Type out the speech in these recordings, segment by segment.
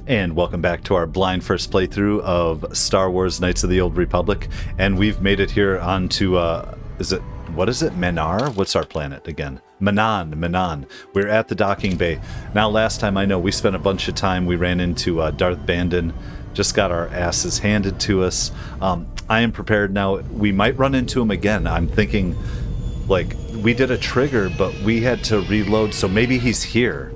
And welcome back to our blind first playthrough of Star Wars Knights of the Old Republic. And we've made it here onto, what is it? Manar? What's our planet again? Manaan. We're at the docking bay. Now, last time I know we spent a bunch of time, we ran into Darth Bandon, just got our asses handed to us. I am prepared now. We might run into him again. I'm thinking, like, we did a trigger, but we had to reload, so maybe he's here.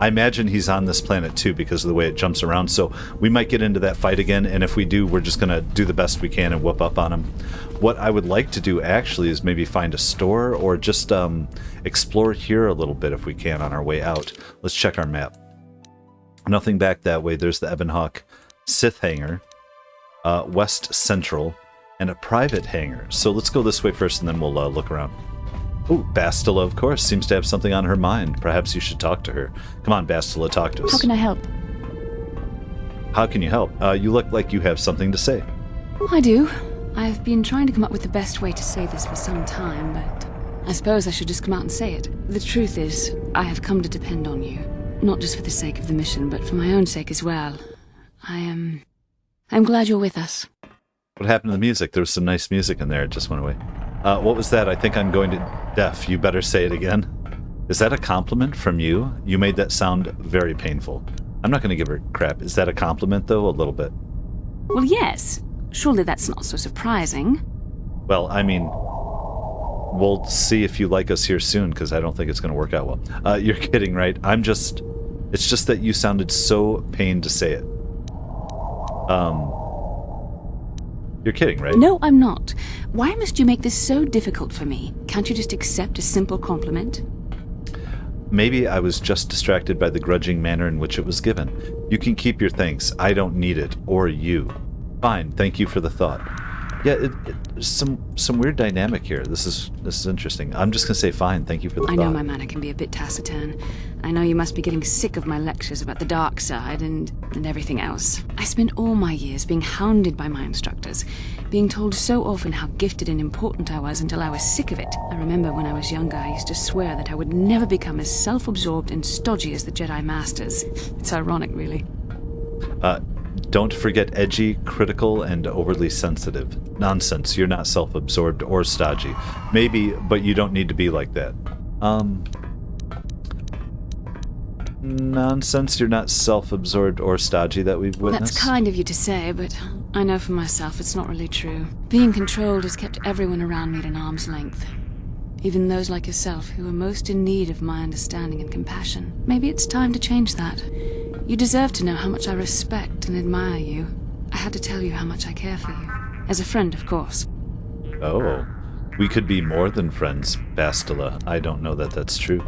I imagine he's on this planet too because of the way it jumps around, so we might get into that fight again, and if we do, we're just going to do the best we can and whoop up on him. What I would like to do actually is maybe find a store or just explore here a little bit if we can on our way out. Let's check our map. Nothing back that way. There's the Ebonhawk Sith hangar, West Central, and a private hangar. So let's go this way first and then we'll look around. Oh, Bastila, of course, seems to have something on her mind. Perhaps you should talk to her. Come on, Bastila, talk to us. How can I help? How can you help? You look like you have something to say. I do. I've been trying to come up with the best way to say this for some time, but I suppose I should just come out and say it. The truth is, I have come to depend on you. Not just for the sake of the mission, but for my own sake as well. I'm glad you're with us. What happened to the music? There was some nice music in there. It just went away. What was that? I think I'm going to deaf. You better say it again. Is that a compliment from you? You made that sound very painful. I'm not going to give her crap. Is that a compliment, though? A little bit. Well, yes. Surely that's not so surprising. Well, I mean, we'll see if you like us here soon, because I don't think it's going to work out well. You're kidding, right? It's just that you sounded so pained to say it. You're kidding, right? No, I'm not. Why must you make this so difficult for me? Can't you just accept a simple compliment? Maybe I was just distracted by the grudging manner in which it was given. You can keep your thanks. I don't need it, or you. Fine, thank you for the thought. Yeah, some weird dynamic here. This is interesting. I'm just gonna say fine, thank you for the thought. I know my manner can be a bit taciturn. I know you must be getting sick of my lectures about the dark side and everything else. I spent all my years being hounded by my instructors, being told so often how gifted and important I was until I was sick of it. I remember when I was younger, I used to swear that I would never become as self-absorbed and stodgy as the Jedi Masters. It's ironic, really. Don't forget edgy, critical, and overly sensitive. Nonsense, you're not self-absorbed or stodgy. Maybe, but you don't need to be like that. Nonsense, you're not self-absorbed or stodgy that we've witnessed? That's kind of you to say, but I know for myself it's not really true. Being controlled has kept everyone around me at an arm's length. Even those like yourself who are most in need of my understanding and compassion. Maybe it's time to change that. You deserve to know how much I respect and admire you. I had to tell you how much I care for you. As a friend, of course. Oh, we could be more than friends, Bastila. I don't know that that's true.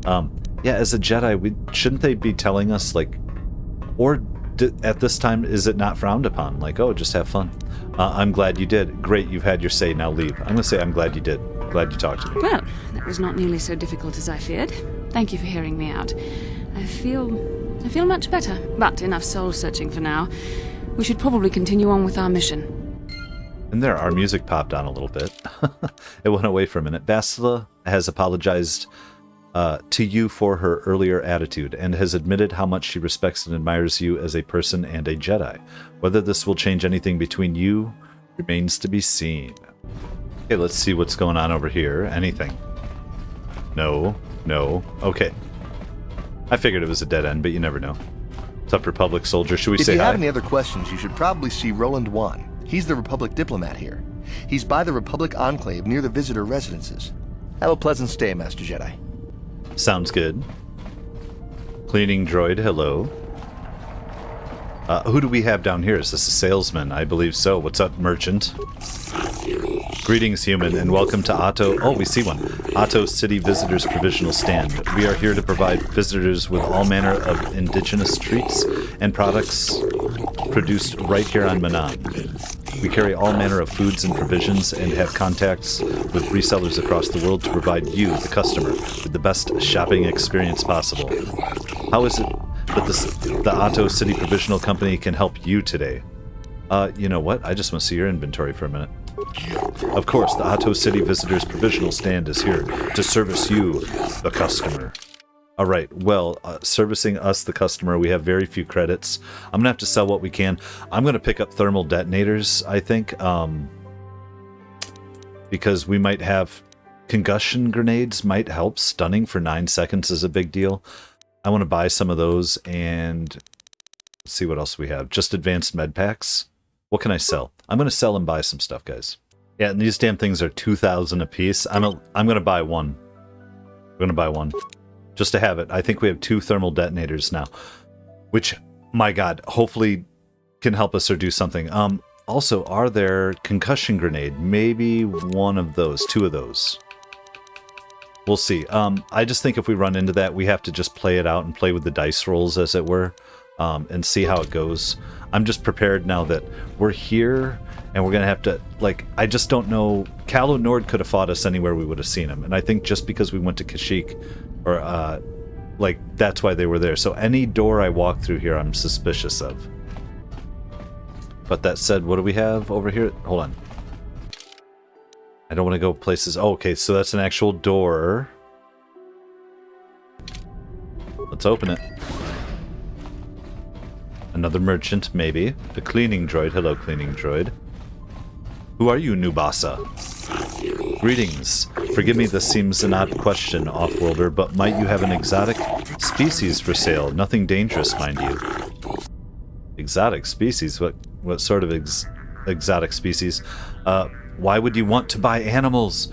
Yeah, as a Jedi, shouldn't they be telling us, like, or at this time, is it not frowned upon? Like, oh, just have fun. I'm glad you did. Great, you've had your say, now leave. I'm going to say I'm glad you did. Glad you talked to me. Well, that was not nearly so difficult as I feared. Thank you for hearing me out. I feel much better, but enough soul-searching for now. We should probably continue on with our mission. And there, our music popped on a little bit. It went away for a minute. Bastila has apologized to you for her earlier attitude and has admitted how much she respects and admires you as a person and a Jedi. Whether this will change anything between you remains to be seen. Okay, let's see what's going on over here. Anything? No. Okay. I figured it was a dead end, but you never know. What's up, Republic soldier? Should we say hi? If you have any other questions, you should probably see Roland Wann. He's the Republic diplomat here. He's by the Republic Enclave near the visitor residences. Have a pleasant stay, Master Jedi. Sounds good. Cleaning droid, hello. Who do we have down here? Is this a salesman? I believe so. What's up, merchant? Greetings, human, and welcome to Ahto. Oh, we see one. Ahto City Visitors Provisional Stand. We are here to provide visitors with all manner of indigenous treats and products produced right here on Manaan. We carry all manner of foods and provisions and have contacts with resellers across the world to provide you, the customer, with the best shopping experience possible. How is it that the Ahto City Provisional Company can help you today? You know what? I just want to see your inventory for a minute. Of course, the Ahto City Visitors Provisional Stand is here to service you, the customer. All right. Well, servicing us, the customer, we have very few credits. I'm gonna have to sell what we can. I'm gonna pick up thermal detonators, I think, because we might have concussion grenades. Might help. Stunning for 9 seconds is a big deal. I want to buy some of those and see what else we have. Just advanced med packs. What can I sell? I'm gonna sell and buy some stuff, guys. Yeah, and these damn things are 2,000 a piece. I'm gonna buy one. I'm gonna buy one. Just to have it. I think we have 2 thermal detonators now. Which, my god, hopefully can help us or do something. Also, are there concussion grenade? Maybe one of those, 2 of those. We'll see. I just think if we run into that, we have to just play it out and play with the dice rolls, as it were, and see how it goes. I'm just prepared now that we're here, and we're going to have to, like, I just don't know. Calo Nord could have fought us anywhere we would have seen him, and I think just because we went to Kashyyyk, or, like, that's why they were there. So any door I walk through here, I'm suspicious of. But that said, what do we have over here? Hold on. I don't want to go places. Oh, okay, so that's an actual door. Let's open it. Another merchant, maybe. A cleaning droid. Hello, cleaning droid. Who are you, Nubasa? Greetings. Forgive me, this seems an odd question, off-worlder, but might you have an exotic species for sale? Nothing dangerous, mind you. Exotic species? What sort of exotic species? Why would you want to buy animals?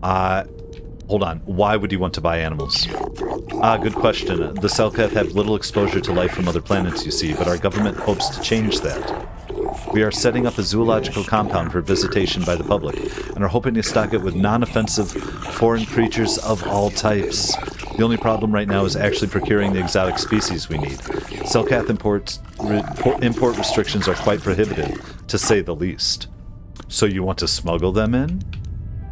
Hold on. Why would you want to buy animals? Good question. The Selkath have little exposure to life from other planets, you see, but our government hopes to change that. We are setting up a zoological compound for visitation by the public, and are hoping to stock it with non-offensive foreign creatures of all types. The only problem right now is actually procuring the exotic species we need. Selkath import restrictions are quite prohibitive, to say the least. So you want to smuggle them in?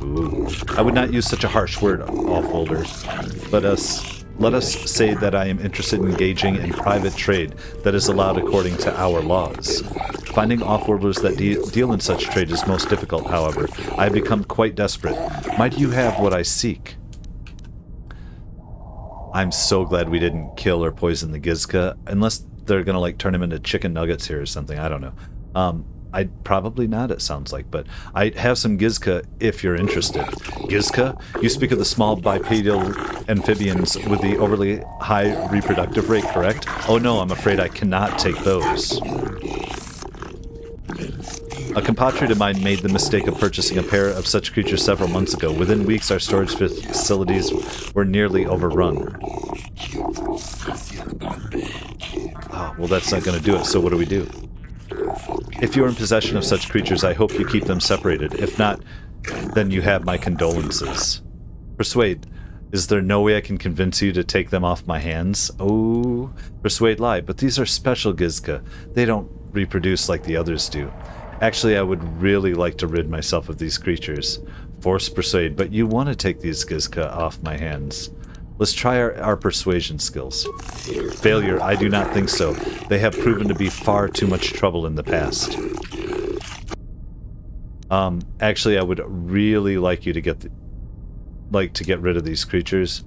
Ooh. I would not use such a harsh word, off-worlder. Let us say that I am interested in engaging in private trade that is allowed according to our laws. Finding off-worlders that deal in such trade is most difficult, however. I have become quite desperate. Might you have what I seek? I'm so glad we didn't kill or poison the Gizka, unless they're gonna, like, turn him into chicken nuggets here or something. I don't know. I'd probably not, it sounds like, but I have some Gizka if you're interested. Gizka? You speak of the small bipedal amphibians with the overly high reproductive rate, correct? Oh no, I'm afraid I cannot take those. A compatriot of mine made the mistake of purchasing a pair of such creatures several months ago. Within weeks, our storage facilities were nearly overrun. Oh, well, that's not going to do it, so what do we do? If you are in possession of such creatures, I hope you keep them separated. If not, then you have my condolences. Persuade. Is there no way I can convince you to take them off my hands? Oh, persuade lie, but these are special Gizka. They don't reproduce like the others do. Actually, I would really like to rid myself of these creatures. Force persuade, but you want to take these Gizka off my hands. Let's try our persuasion skills. Failure, I do not think so. They have proven to be far too much trouble in the past. Actually, I would really like you to get rid of these creatures.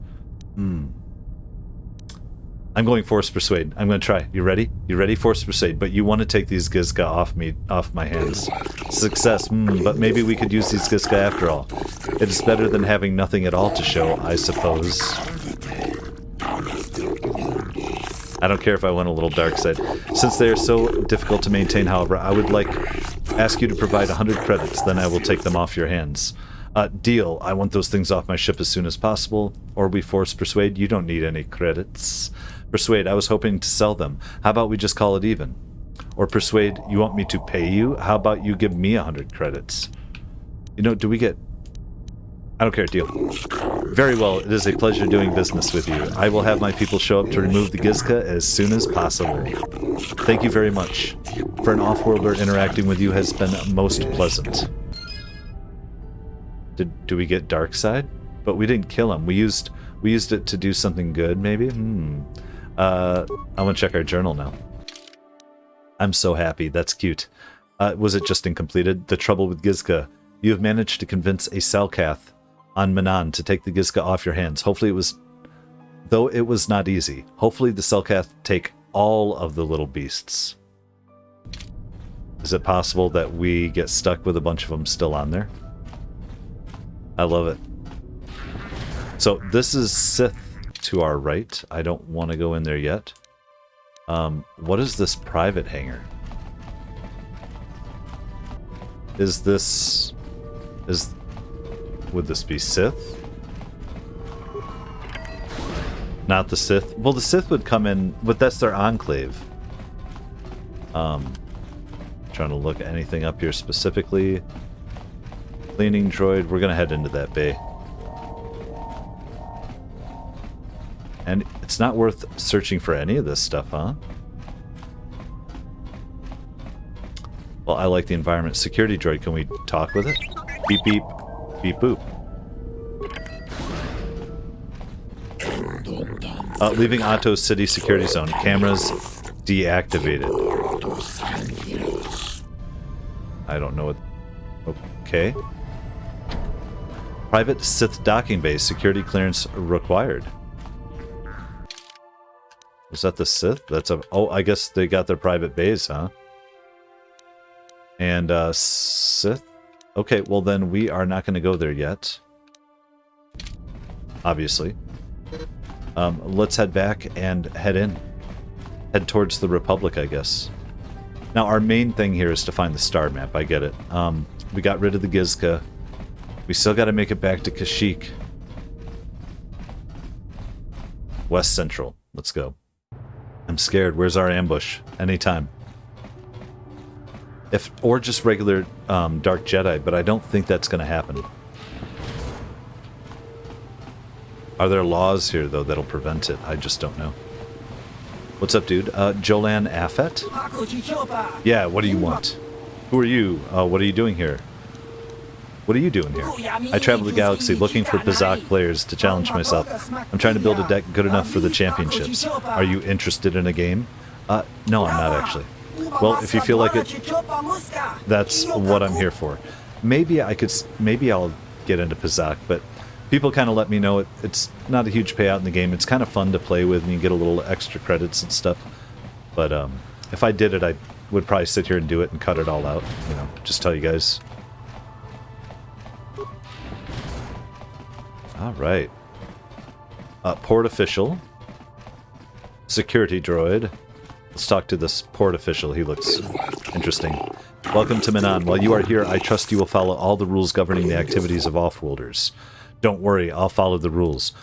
I'm going force persuade. I'm going to try. You ready? You ready? Force persuade. But you want to take these Gizka off my hands. Success. But maybe we could use these Gizka after all. It is better than having nothing at all to show, I suppose. I don't care if I went a little dark side. Since they are so difficult to maintain, however, I would ask you to provide 100 credits, then I will take them off your hands. Deal. I want those things off my ship as soon as possible. Or we force persuade. You don't need any credits. Persuade. I was hoping to sell them. How about we just call it even? Or persuade. You want me to pay you? How about you give me 100 credits? You know, do we get... I don't care. Deal. Very well. It is a pleasure doing business with you. I will have my people show up to remove the Gizka as soon as possible. Thank you very much. For an off-worlder, interacting with you has been most pleasant. Do we get dark side? But we didn't kill him. We used it to do something good, maybe? I want to check our journal now. I'm so happy. That's cute. Was it just incompleted? The trouble with Gizka. You have managed to convince a Selkath on Manaan to take the Gizka off your hands. Hopefully it was though it was not easy. Hopefully the Selkath take all of the little beasts. Is it possible that we get stuck with a bunch of them still on there? I love it. So this is Sith to our right. I don't want to go in there yet. What is this private hangar? Would this be Sith? Not the Sith. Well, the Sith would come in, but that's their enclave. Trying to look at anything up here specifically. Cleaning droid. We're gonna head into that bay. And it's not worth searching for any of this stuff, huh? Well, I like the environment. Security droid, can we talk with it? Beep beep. Beep boop. Leaving Ahto City security zone. Cameras deactivated. I don't know what... Okay. Private Sith docking base. Security clearance required. Was that the Sith? That's a... Oh, I guess they got their private base, huh? And, Sith? Okay, well then we are not going to go there yet. Obviously. Let's head back and head in. Head towards the Republic, I guess. Now, our main thing here is to find the star map. I get it. We got rid of the Gizka. We still got to make it back to Kashyyyk. West Central. Let's go. I'm scared. Where's our ambush? Anytime. Or just regular Dark Jedi, but I don't think that's going to happen. Are there laws here, though, that'll prevent it? I just don't know. What's up, dude? Jolan Affet? Yeah, what do you want? Who are you? What are you doing here? What are you doing here? I travel the galaxy looking for Kashyyyk players to challenge myself. I'm trying to build a deck good enough for the championships. Are you interested in a game? No, I'm not actually. Well, if you feel like it, that's what I'm here for. Maybe I'll get into Kashyyyk, but people kind of let me know it's not a huge payout in the game. It's kind of fun to play with, and you get a little extra credits and stuff. But if I did it, I would probably sit here and do it and cut it all out. You know, just tell you guys. All right. Port official. Security droid. Let's talk to this port official. He looks interesting. Welcome to Manaan. While you are here, I trust you will follow all the rules governing the activities of off-worlders. Don't worry, I'll follow the rules.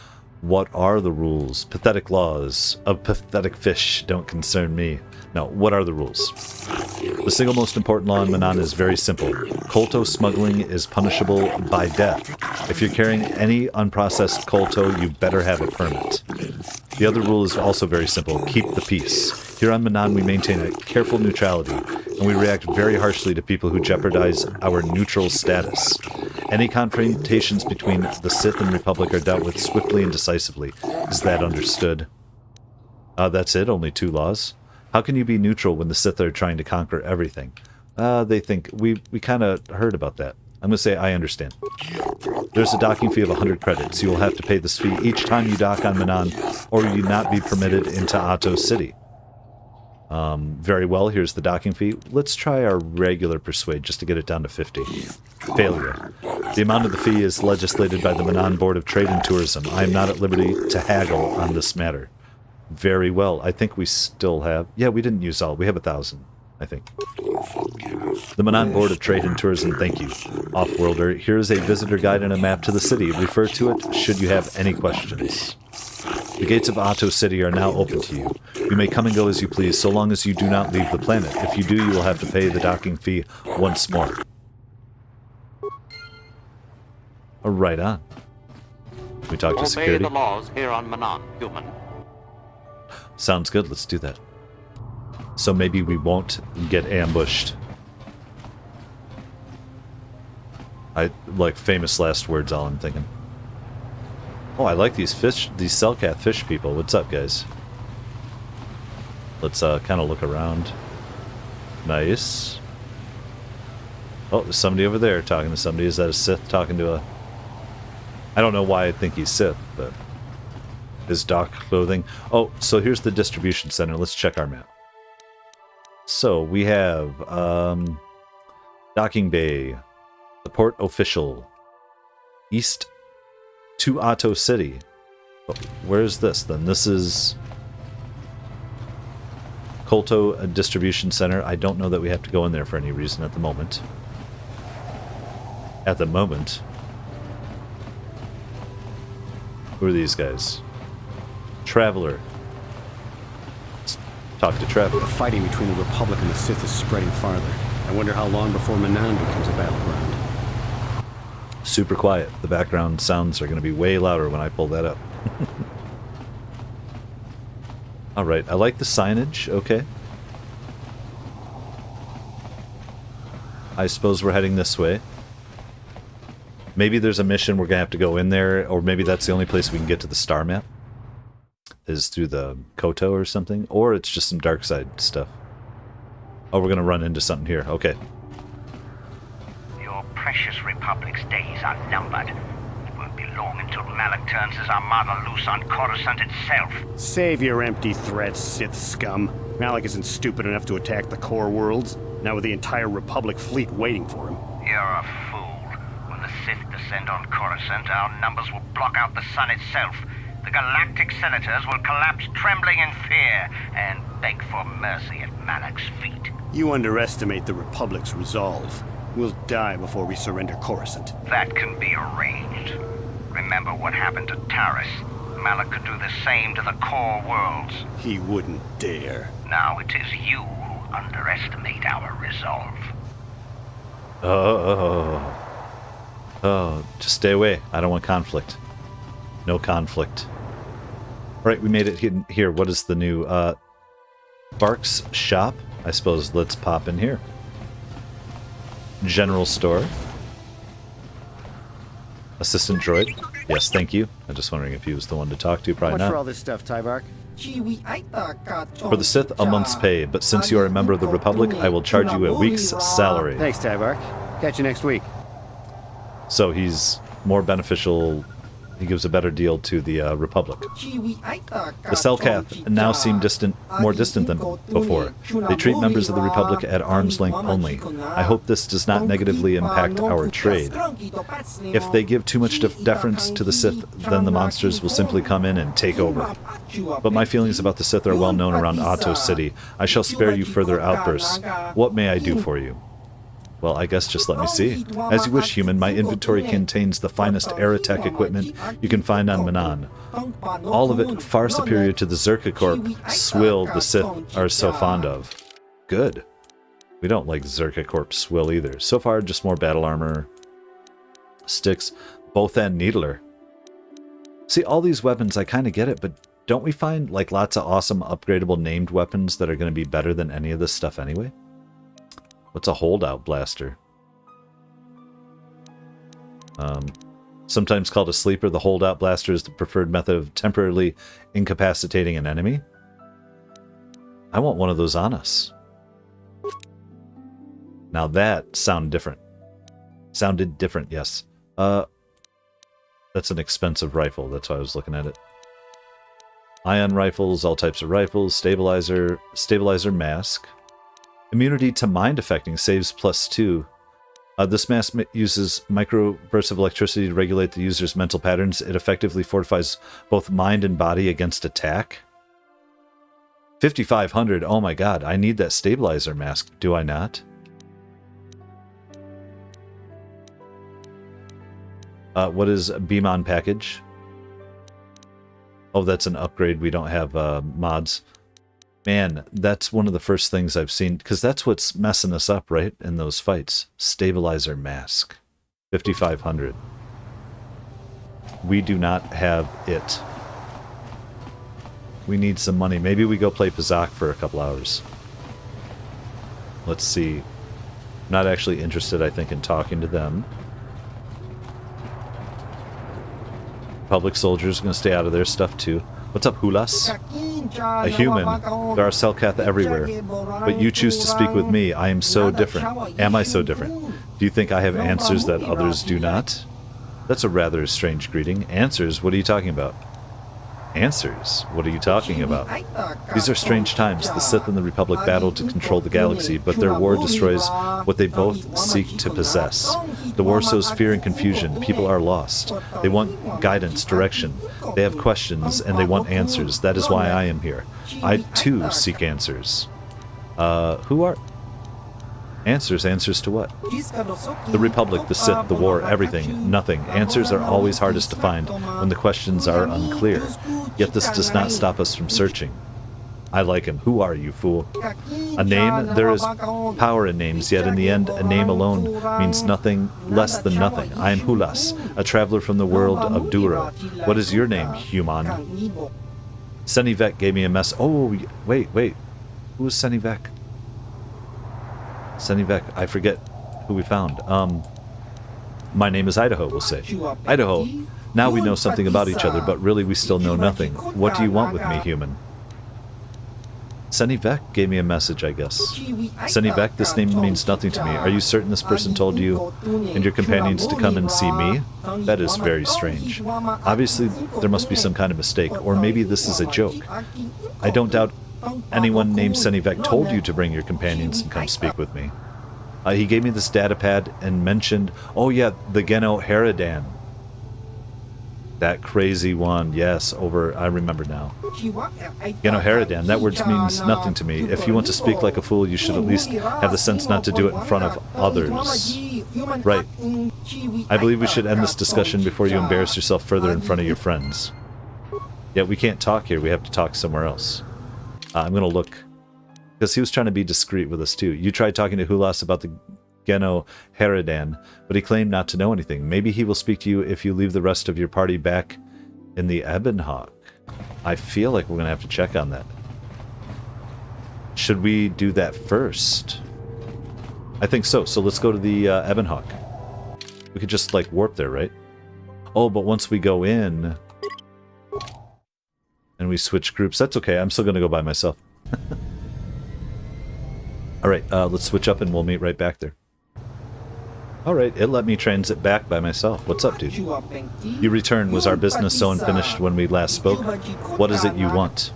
What are the rules? Pathetic laws of pathetic fish don't concern me. No, what are the rules? The single most important law in Manaan is very simple. Kolto smuggling is punishable by death. If you're carrying any unprocessed Kolto, you better have a permit. The other rule is also very simple. Keep the peace. Here on Manaan, we maintain a careful neutrality, and we react very harshly to people who jeopardize our neutral status. Any confrontations between the Sith and Republic are dealt with swiftly and decisively. Is that understood? That's it? Only 2 laws? How can you be neutral when the Sith are trying to conquer everything? They think... We kind of heard about that. I'm going to say I understand. There's a docking fee of 100 credits. You will have to pay this fee each time you dock on Manaan, or you not be permitted into Ahto City. Very well, here's the docking fee. Let's try our regular persuade just to get it down to 50. Failure. The amount of the fee is legislated by the Manaan Board of Trade and Tourism. I am not at liberty to haggle on this matter. Very well. I think we still have... Yeah, we didn't use all. We have 1,000, I think. The Manaan Board of Trade and Tourism, thank you. Off-worlder, here is a visitor guide and a map to the city. Refer to it should you have any questions. The gates of Ahto City are now open to you. You may come and go as you please, so long as you do not leave the planet. If you do, you will have to pay the docking fee once more. Right on. We talk to security. Obey the laws here on Manaan, human. Sounds good, let's do that. So maybe we won't get ambushed. Like famous last words, all I'm thinking. Oh, I like these fish, these Selkath fish people. What's up, guys? Let's kind of look around. Nice. Oh, there's somebody over there talking to somebody. Is that a Sith talking to a... I don't know why I think he's Sith, but... Is dock clothing. Oh, so here's the distribution center. Let's check our map. So we have docking bay, the port official, east to Ahto City. But where's this then? This is KOTOR distribution center. I don't know that we have to go in there for any reason at the moment. At the moment. Who are these guys? Traveler. Let's talk to Traveler. The fighting between the Republic and the Sith is spreading farther. I wonder how long before Manaan becomes a battleground. Super quiet. The background sounds are going to be way louder when I pull that up. Alright, I like the signage. Okay. I suppose we're heading this way. Maybe there's a mission we're going to have to go in there, or maybe that's the only place we can get to the star map. Is through the KOTOR or something, or it's just some dark side stuff. Oh, we're going to run into something here. Okay. Your precious Republic's days are numbered. It won't be long until Malak turns his armada loose on Coruscant itself. Save your empty threats, Sith scum. Malak isn't stupid enough to attack the core worlds, now with the entire Republic fleet waiting for him. You're a fool. When the Sith descend on Coruscant, our numbers will block out the sun itself. The galactic senators will collapse trembling in fear and beg for mercy at Malak's feet. You underestimate the Republic's resolve. We'll die before we surrender Coruscant. That can be arranged. Remember what happened to Taris. Malak could do the same to the core worlds. He wouldn't dare. Now it is you who underestimate our resolve. Oh, just stay away. I don't want conflict. No conflict. Alright, we made it here. What is the new, Bark's shop? I suppose let's pop in here. General store. Assistant droid. Yes, thank you. I'm just wondering if he was the one to talk to. Probably How much not. for all this stuff, Tybark? For the Sith, a month's pay, but since you are a member of the Republic, I will charge you a week's salary. Thanks, Tybark. Catch you next week. So he's more beneficial. He gives a better deal to the Republic. The Selkath now seem more distant than before. They treat members of the Republic at arm's length only. I hope this does not negatively impact our trade. If they give too much deference to the Sith, then the monsters will simply come in and take over. But my feelings about the Sith are well known around Ahto City. I shall spare you further outbursts. What may I do for you? Well, I guess just let me see. As you wish, human, my inventory contains the finest Aerotech equipment you can find on Manaan. All of it far superior to the Zerka Corp swill the Sith are so fond of. Good. We don't like Zerka Corp swill either. So far, just more battle armor, sticks, both and needler. See, all these weapons, I kind of get it, but don't we find like lots of awesome upgradable named weapons that are going to be better than any of this stuff anyway? What's a holdout blaster? Sometimes called a sleeper, the holdout blaster is the preferred method of temporarily incapacitating an enemy. I want one of those on us. Now that sounded different. Sounded different, yes. That's an expensive rifle. That's why I was looking at it. Ion rifles, all types of rifles, stabilizer mask. Immunity to mind affecting saves +2. This mask uses micro bursts of electricity to regulate the user's mental patterns. It effectively fortifies both mind and body against attack. 5,500. Oh my god, I need that stabilizer mask, do I not? What is a Beam-On package? Oh, that's an upgrade. We don't have mods. Man, that's one of the first things I've seen, because that's what's messing us up, right, in those fights. Stabilizer mask. 5,500. We do not have it. We need some money. Maybe we go play Kashyyyk for a couple hours. Let's see. Not actually interested, I think, in talking to them. Public soldiers are going to stay out of their stuff, too. What's up, Hulas? A human. There are Selkath everywhere. But you choose to speak with me. I am so different. Am I so different? Do you think I have answers that others do not? That's a rather strange greeting. Answers? What are you talking about? Answers? What are you talking about? These are strange times. The Sith and the Republic battle to control the galaxy, but their war destroys what they both seek to possess. The war sows fear and confusion. People are lost. They want guidance, direction. They have questions, and they want answers. That is why I am here. I, too, seek answers. Who are... Answers? Answers to what? The Republic, the Sith, the war, everything, nothing. Answers are always hardest to find when the questions are unclear. Yet this does not stop us from searching. I like him. Who are you, fool? A name? There is power in names, yet in the end, a name alone means nothing less than nothing. I am Hulas, a traveler from the world of Duro. What is your name, human? Senivek gave me a mess. Oh, wait. Who is Senivek? Senivek, I forget who we found. My name is Idaho, we'll say. Idaho, now we know something about each other, but really we still know nothing. What do you want with me, human? Senivek gave me a message, I guess. Senivek, this name means nothing to me. Are you certain this person told you and your companions to come and see me? That is very strange. Obviously, there must be some kind of mistake, or maybe this is a joke. I don't doubt anyone named Senivek told you to bring your companions and come speak with me. He gave me this data pad and mentioned, oh yeah, the Genoharadan. That crazy one, yes, I remember now. Genoharadan, that word means nothing to me. If you want to speak like a fool, you should at least have the sense not to do it in front of others. Right. I believe we should end this discussion before you embarrass yourself further in front of your friends. Yeah, we can't talk here, we have to talk somewhere else. I'm going to look, because he was trying to be discreet with us too. You tried talking to Hulas about the Genoharadan, but he claimed not to know anything. Maybe he will speak to you if you leave the rest of your party back in the Ebonhawk. I feel like we're going to have to check on that. Should we do that first? I think so. So let's go to the Ebonhawk. We could just like warp there, right? Oh, but once we go in... and we switch groups. That's okay. I'm still going to go by myself. Alright, let's switch up and we'll meet right back there. Alright, it let me transit back by myself. What's up, dude? You returned. Was our business so unfinished when we last spoke? What is it you want?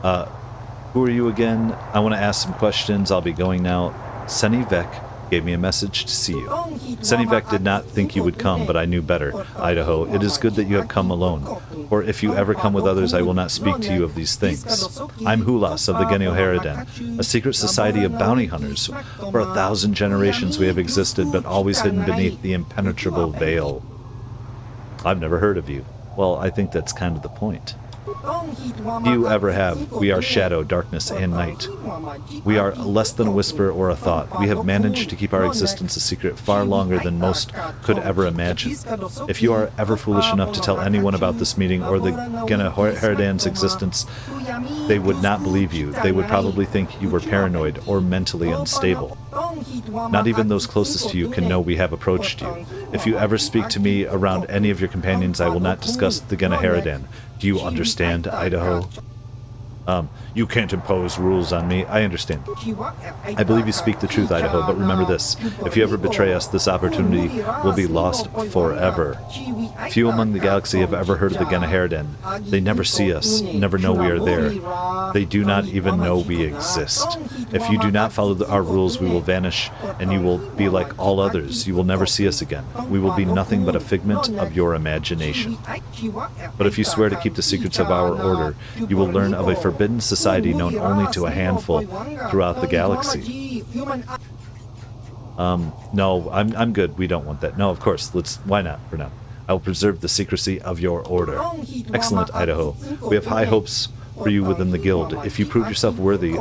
Who are you again? I want to ask some questions. I'll be going now. Senivek gave me a message to see you. Senivek did not think you would come, but I knew better. Idaho, it is good that you have come alone. Or if you ever come with others, I will not speak to you of these things. I'm Hulas of the Genoharadan, a secret society of bounty hunters. For 1,000 generations we have existed, but always hidden beneath the impenetrable veil. I've never heard of you. Well, I think that's kind of the point. Few ever have. We are shadow, darkness, and night. We are less than a whisper or a thought. We have managed to keep our existence a secret far longer than most could ever imagine. If you are ever foolish enough to tell anyone about this meeting or the Genoharadan's existence, they would not believe you. They would probably think you were paranoid or mentally unstable. Not even those closest to you can know we have approached you. If you ever speak to me around any of your companions, I will not discuss the Genoharadan. Do you understand, Idaho? You can't impose rules on me. I understand. I believe you speak the truth, Idaho, but remember this. If you ever betray us, this opportunity will be lost forever. Few among the galaxy have ever heard of the Genoharadan. They never see us, never know we are there. They do not even know we exist. If you do not follow our rules, we will vanish, and you will be like all others. You will never see us again. We will be nothing but a figment of your imagination. But if you swear to keep the secrets of our order, you will learn of a forbidden society known only to a handful throughout the galaxy. No, I'm good. We don't want that. No, of course. Why not for now? I will preserve the secrecy of your order. Excellent, Idaho. We have high hopes for you within the guild. If you prove yourself worthy,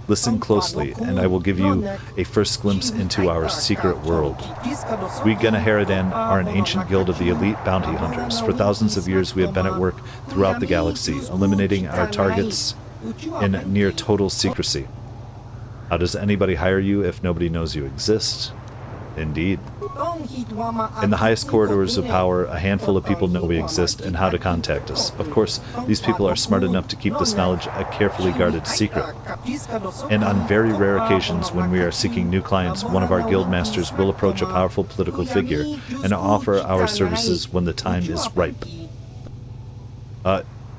listen closely, and I will give you a first glimpse into our secret world. We Genoharadan are an ancient guild of the elite bounty hunters. For thousands of years we have been at work throughout the galaxy, eliminating our targets in near total secrecy. How does anybody hire you if nobody knows you exist? Indeed. In the highest corridors of power, a handful of people know we exist and how to contact us. Of course, these people are smart enough to keep this knowledge a carefully guarded secret. And on very rare occasions, when we are seeking new clients, one of our guild masters will approach a powerful political figure and offer our services when the time is ripe.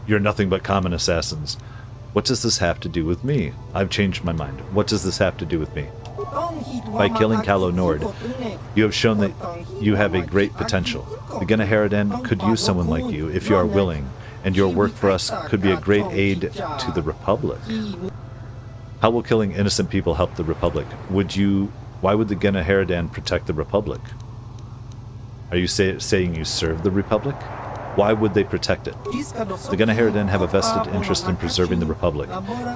You're nothing but common assassins. What does this have to do with me? I've changed my mind. What does this have to do with me? By killing Kalo Nord, you have shown that you have a great potential. The Genoharadan could use someone like you if you are willing, and your work for us could be a great aid to the Republic. How will killing innocent people help the Republic? Why would the Genoharadan protect the Republic? Are you saying you serve the Republic? Why would they protect it? The Genoharadan have a vested interest in preserving the Republic.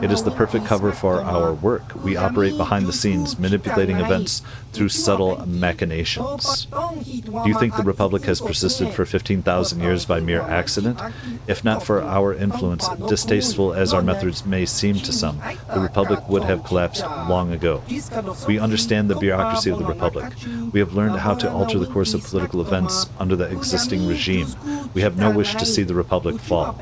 It is the perfect cover for our work. We operate behind the scenes, manipulating events through subtle machinations. Do you think the Republic has persisted for 15,000 years by mere accident? If not for our influence, distasteful as our methods may seem to some, the Republic would have collapsed long ago. We understand the bureaucracy of the Republic. We have learned how to alter the course of political events under the existing regime. We have no wish to see the Republic fall.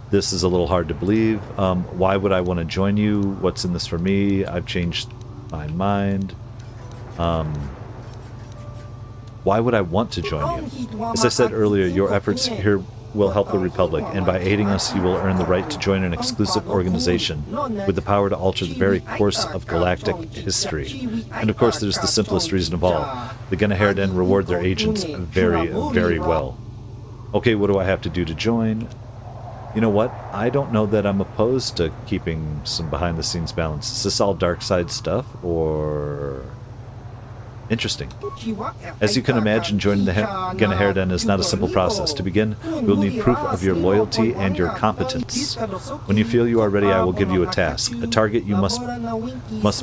This is a little hard to believe. Why would I want to join you? What's in this for me? I've changed my mind. Why would I want to join you? As I said earlier, your efforts here will help the Republic, and by aiding us you will earn the right to join an exclusive organization with the power to alter the very course of galactic history. And of course there's the simplest reason of all. The Genoharadan reward their agents very, very well. Okay, what do I have to do to join? You know what? I don't know that I'm opposed to keeping some behind-the-scenes balance. Is this all dark side stuff, or... Interesting. As you can imagine, joining the Genoharadan is not a simple process. To begin, we'll need proof of your loyalty and your competence. When you feel you are ready, I will give you a task. A target you must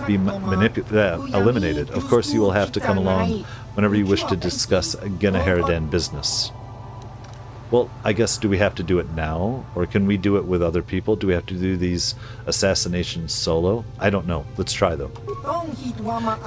be eliminated. Of course, you will have to come along whenever you wish to discuss Genoharadan business. Well, I guess, do we have to do it now? Or can we do it with other people? Do we have to do these assassinations solo? I don't know. Let's try, though.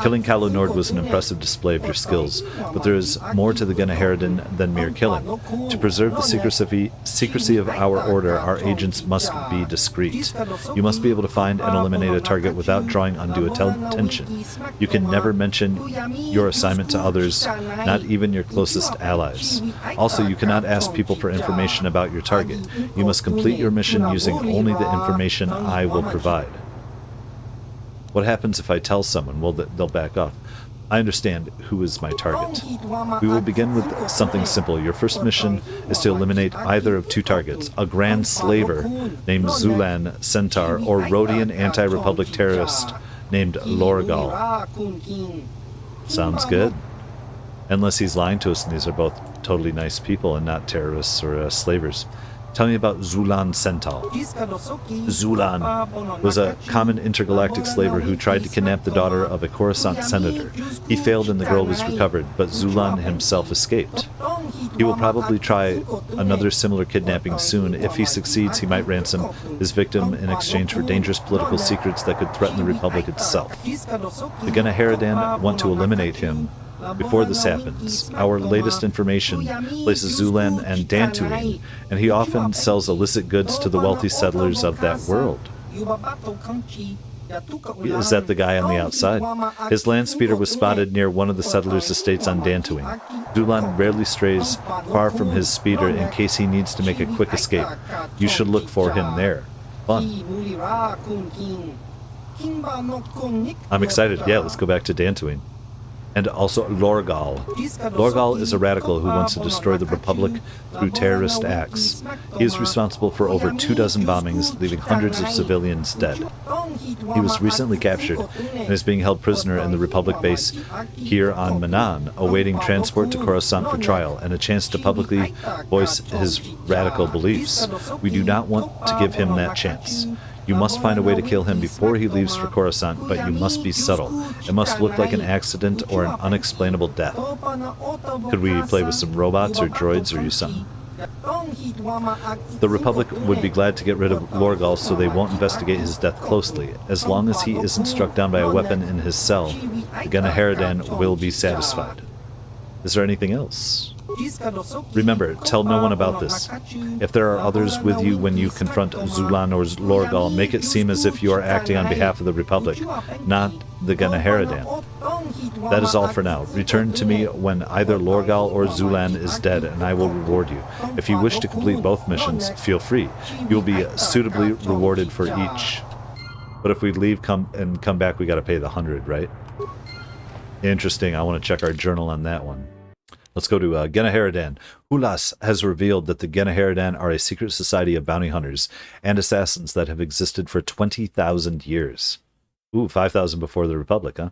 Killing Kalo Nord was an impressive display of your skills, but there is more to the Genoharadan than mere killing. To preserve the secrecy of our order, our agents must be discreet. You must be able to find and eliminate a target without drawing undue attention. You can never mention your assignment to others, not even your closest allies. Also, you cannot ask people for information about your target. You must complete your mission using only the information I will provide. What happens if I tell someone? Well, they'll back off. I understand who is my target. We will begin with something simple. Your first mission is to eliminate either of two targets, a grand slaver named Zulan Centaur or Rhodian anti-republic terrorist named Lorgal. Sounds good. Unless he's lying to us and these are both totally nice people and not terrorists or slavers. Tell me about Zulan Centaur. Zulan was a common intergalactic slaver who tried to kidnap the daughter of a Coruscant senator. He failed and the girl was recovered, but Zulan himself escaped. He will probably try another similar kidnapping soon. If he succeeds, he might ransom his victim in exchange for dangerous political secrets that could threaten the Republic itself. The Genoharadan want to eliminate him. Before this happens, our latest information places Zulan and Dantooine, and he often sells illicit goods to the wealthy settlers of that world. Is that the guy on the outside? His land speeder was spotted near one of the settlers' estates on Dantooine. Zulan rarely strays far from his speeder in case he needs to make a quick escape. You should look for him there. Fun. I'm excited. Yeah, let's go back to Dantooine. And also Lorgal. Lorgal is a radical who wants to destroy the Republic through terrorist acts. He is responsible for over 24 bombings, leaving hundreds of civilians dead. He was recently captured and is being held prisoner in the Republic base here on Manaan, awaiting transport to Coruscant for trial and a chance to publicly voice his radical beliefs. We do not want to give him that chance. You must find a way to kill him before he leaves for Coruscant, but you must be subtle. It must look like an accident or an unexplainable death. Could we play with some robots or droids or use something? The Republic would be glad to get rid of Lorgal so they won't investigate his death closely. As long as he isn't struck down by a weapon in his cell, the Genoharadan will be satisfied. Is there anything else? Remember, tell no one about this. If there are others with you when you confront Zulan or Lorgal, make it seem as if you are acting on behalf of the Republic, not the Genoharadan. That is all for now. Return to me when either Lorgal or Zulan is dead, and I will reward you. If you wish to complete both missions, feel free. You will be suitably rewarded for each. But if we leave come back, we got to pay the 100, right? Interesting. I want to check our journal on that one. Let's go to Genoharadan. Hulas has revealed that the Genoharadan are a secret society of bounty hunters and assassins that have existed for 20,000 years. Ooh, 5,000 before the Republic, huh?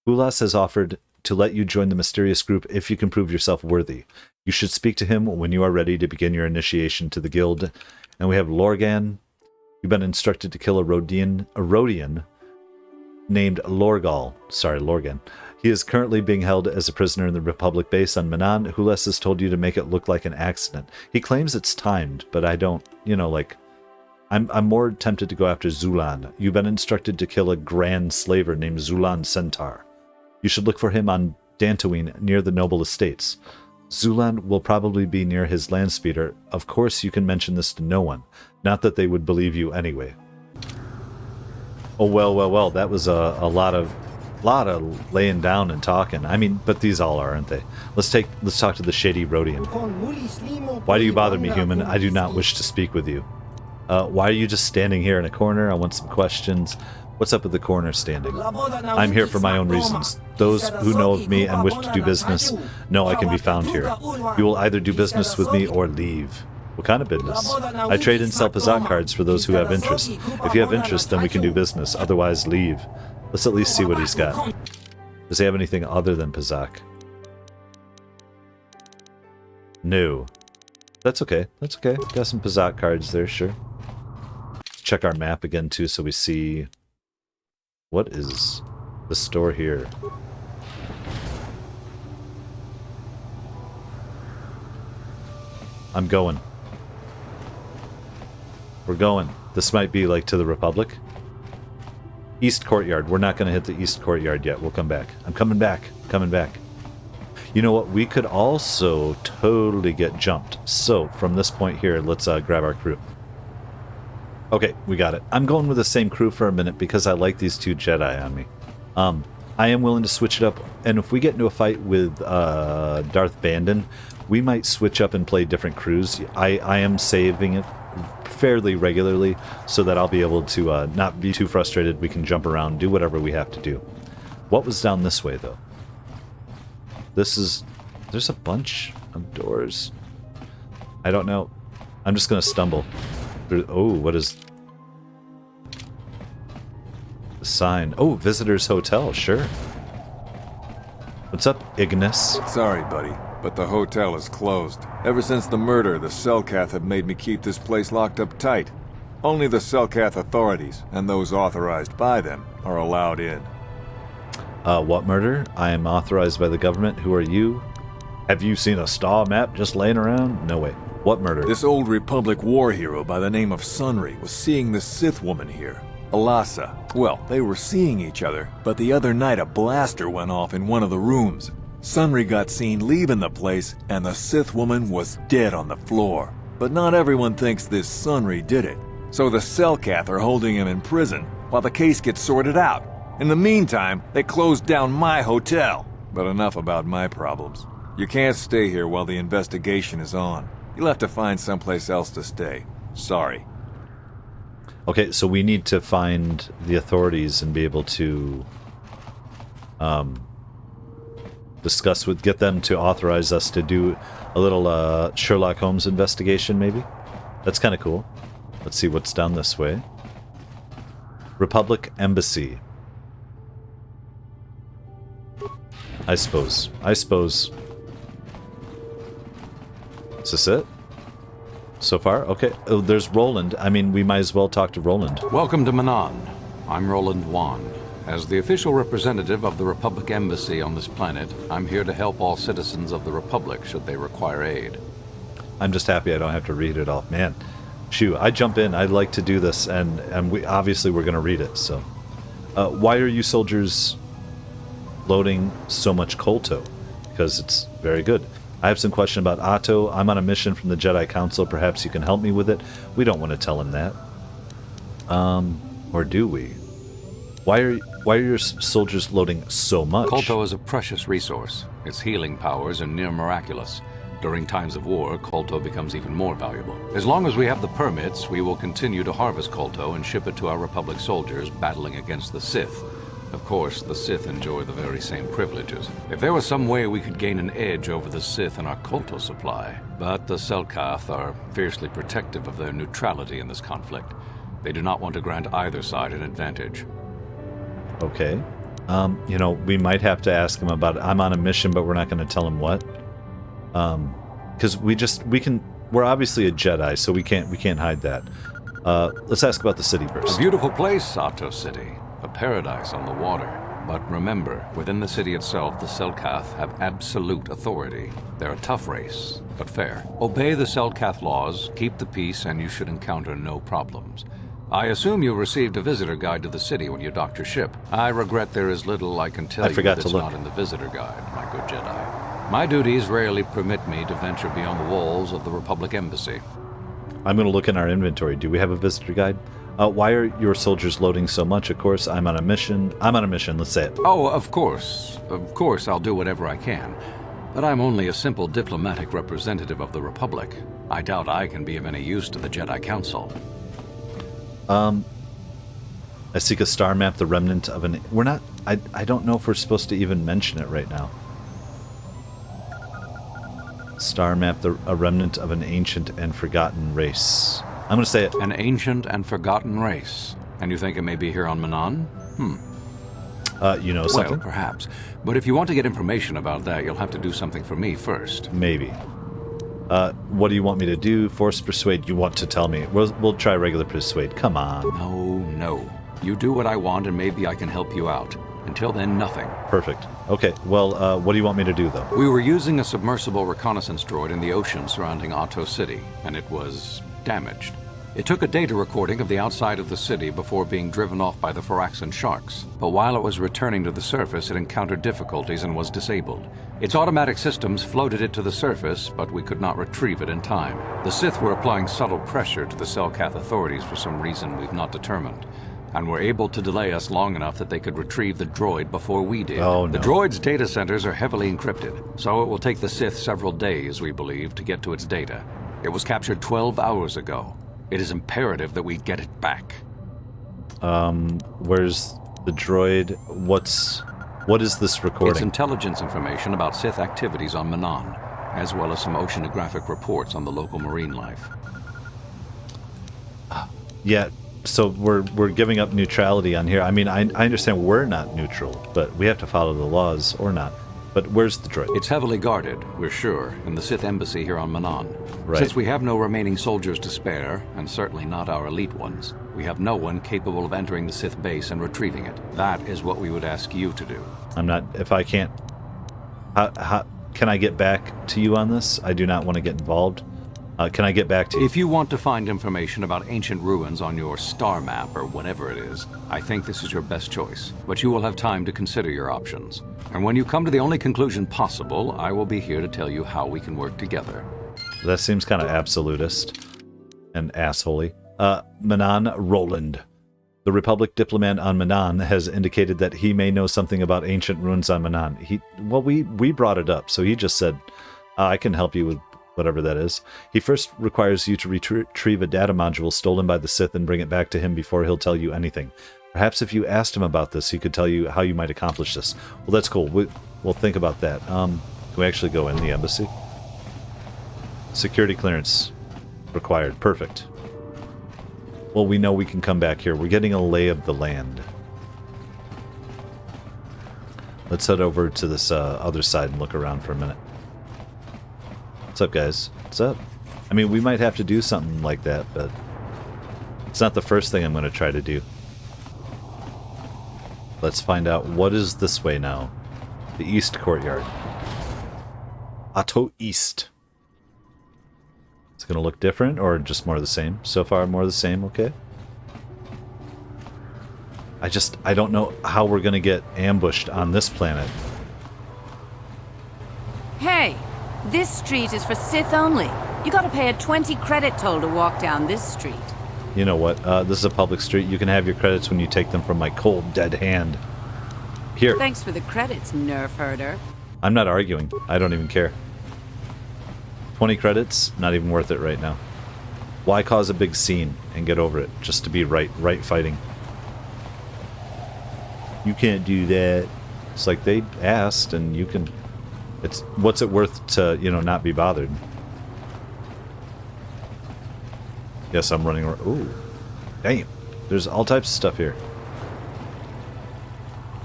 Hulas has offered to let you join the mysterious group if you can prove yourself worthy. You should speak to him when you are ready to begin your initiation to the guild. And we have Lorgan. You've been instructed to kill a Rodian named Lorgal. Sorry, Lorgan. He is currently being held as a prisoner in the Republic base on Manaan. Hulas has told you to make it look like an accident. He claims it's timed, but I don't, I'm more tempted to go after Zulan. You've been instructed to kill a grand slaver named Zulan Centaur. You should look for him on Dantooine near the noble estates. Zulan will probably be near his land speeder. Of course, you can mention this to no one. Not that they would believe you anyway. Oh, well, that was a lot of laying down and talking. I mean, but these all are, aren't they? Let's talk to the shady Rodian. Why do you bother me, human? I do not wish to speak with you. Why are you just standing here in a corner? I want some questions. What's up with the corner standing? I'm here for my own reasons. Those who know of me and wish to do business know I can be found here. You will either do business with me or leave. What kind of business? I trade and sell Pazak cards for those who have interest. If you have interest, then we can do business. Otherwise, leave. Let's at least see what he's got. Does he have anything other than Pazak? No. That's okay. That's okay. Got some Pazak cards there, sure. Let's check our map again, too, so we see... What is the store here? I'm going. We're going. This might be, like, to the Republic. East Courtyard. We're not going to hit the East Courtyard yet. We'll come back. I'm coming back. Coming back. You know what? We could also totally get jumped. So, from this point here, let's grab our crew. Okay, we got it. I'm going with the same crew for a minute because I like these two Jedi on me. I am willing to switch it up, and if we get into a fight with Darth Bandon, we might switch up and play different crews. I am saving it fairly regularly so that I'll be able to not be too frustrated. We can jump around, do whatever we have to do. What was down this way, though? There's a bunch of doors. I don't know. I'm just going to stumble. Oh, what is... the sign? Oh, Visitors Hotel, sure. What's up, Ignis? Sorry, buddy, but the hotel is closed. Ever since the murder, the Selkath have made me keep this place locked up tight. Only the Selkath authorities, and those authorized by them, are allowed in. What murder? I am authorized by the government. Who are you? Have you seen a star map just laying around? No way. What murder? This old Republic war hero by the name of Sunry was seeing the Sith woman here, Alasa. Well, they were seeing each other, but the other night a blaster went off in one of the rooms. Sunry got seen leaving the place, and the Sith woman was dead on the floor. But not everyone thinks this Sunry did it, so the Selkath are holding him in prison while the case gets sorted out. In the meantime, they closed down my hotel. But enough about my problems. You can't stay here while the investigation is on. You'll have to find someplace else to stay. Sorry. Okay, so we need to find the authorities and be able to get them to authorize us to do a little Sherlock Holmes investigation, maybe? That's kind of cool. Let's see what's down this way. Republic Embassy. I suppose. Is this it? So far? Okay. Oh, there's Roland. I mean, we might as well talk to Roland. Welcome to Manaan. I'm Roland Wann. As the official representative of the Republic Embassy on this planet, I'm here to help all citizens of the Republic should they require aid. I'm just happy I don't have to read it all. Man, shoo, I jump in. I'd like to do this, and we obviously we're going to read it, so. Why are you soldiers loading so much Kolto? Because it's very good. I have some question about Ahto. I'm on a mission from the Jedi Council. Perhaps you can help me with it. We don't want to tell him that. Or do we? Why are your soldiers loading so much? Kolto is a precious resource. Its healing powers are near miraculous. During times of war, Kolto becomes even more valuable. As long as we have the permits, we will continue to harvest Kolto and ship it to our Republic soldiers battling against the Sith. Of course, the Sith enjoy the very same privileges. If there was some way we could gain an edge over the Sith in our Kolto supply, but the Selkath are fiercely protective of their neutrality in this conflict. They do not want to grant either side an advantage. Okay. You know, we might have to ask him about it. I'm on a mission, but we're not going to tell him what. Because we're obviously a Jedi, so we can't hide that. Let's ask about the city first. A beautiful place, Ahto City. A paradise on the water. But remember, within the city itself, the Selkath have absolute authority. They're a tough race, but fair. Obey the Selkath laws, keep the peace, and you should encounter no problems. I assume you received a visitor guide to the city when you docked your ship. I regret there is little I can tell you that's not in the visitor guide, my good Jedi. My duties rarely permit me to venture beyond the walls of the Republic Embassy. I'm going to look in our inventory. Do we have a visitor guide? Why are your soldiers loading so much? Of course, I'm on a mission. Let's say it. Oh, of course. Of course, I'll do whatever I can. But I'm only a simple diplomatic representative of the Republic. I doubt I can be of any use to the Jedi Council. I seek a star map, the remnant of an... We're not... I don't know if we're supposed to even mention it right now. Star map, a remnant of an ancient and forgotten race. I'm going to say it. An ancient and forgotten race. And you think it may be here on Manaan? You know something? Well, perhaps. But if you want to get information about that, you'll have to do something for me first. Maybe. What do you want me to do? Force persuade? You want to tell me? We'll try regular persuade. Come on. No. You do what I want and maybe I can help you out. Until then, nothing. Perfect. Okay, well, what do you want me to do, though? We were using a submersible reconnaissance droid in the ocean surrounding Ahto City, and it was damaged. It took a data recording of the outside of the city before being driven off by the Faraxan sharks, but while it was returning to the surface, it encountered difficulties and was disabled. Its automatic systems floated it to the surface, but we could not retrieve it in time. The Sith were applying subtle pressure to the Selkath authorities for some reason we've not determined, and were able to delay us long enough that they could retrieve the droid before we did. Oh, no. The droid's data centers are heavily encrypted, so it will take the Sith several days, we believe, to get to its data. It was captured 12 hours ago. It is imperative that we get it back. Where's the droid? What is this recording? It's intelligence information about Sith activities on Manaan, as well as some oceanographic reports on the local marine life. Yeah, so we're giving up neutrality on here. I mean, I understand we're not neutral, but we have to follow the laws or not. But where's the droid? It's heavily guarded, we're sure, in the Sith embassy here on Manaan. Right. Since we have no remaining soldiers to spare, and certainly not our elite ones, we have no one capable of entering the Sith base and retrieving it. That is what we would ask you to do. I'm not... If I can't... How can I get back to you on this? I do not want to get involved. Can I get back to you? If you want to find information about ancient ruins on your star map or whatever it is, I think this is your best choice. But you will have time to consider your options. And when you come to the only conclusion possible, I will be here to tell you how we can work together. That seems kind of absolutist and assholey. Manaan Roland. The Republic diplomat on Manaan has indicated that he may know something about ancient ruins on Manaan. We brought it up, so he just said, I can help you with whatever that is. He first requires you to retrieve a data module stolen by the Sith and bring it back to him before he'll tell you anything. Perhaps if you asked him about this, he could tell you how you might accomplish this. Well, that's cool. We'll think about that. Can we actually go in the embassy? Security clearance required. Perfect. Well, we know we can come back here. We're getting a lay of the land. Let's head over to this other side and look around for a minute. What's up, guys? What's up? I mean, we might have to do something like that, but it's not the first thing I'm going to try to do. Let's find out what is this way now. The East Courtyard. Ahto East. It's going to look different or just more of the same? So far, more of the same, okay. I don't know how we're going to get ambushed on this planet. Hey! This street is for Sith only. You gotta pay a 20 credit toll to walk down this street. You know what? This is a public street. You can have your credits when you take them from my cold, dead hand. Here. Thanks for the credits, nerf herder. I'm not arguing. I don't even care. 20 credits? Not even worth it right now. Why cause a big scene and get over it just to be right fighting? You can't do that. It's like they asked and you can... It's what's it worth to, you know, not be bothered? Yes, I'm running around. Ooh. Damn. There's all types of stuff here.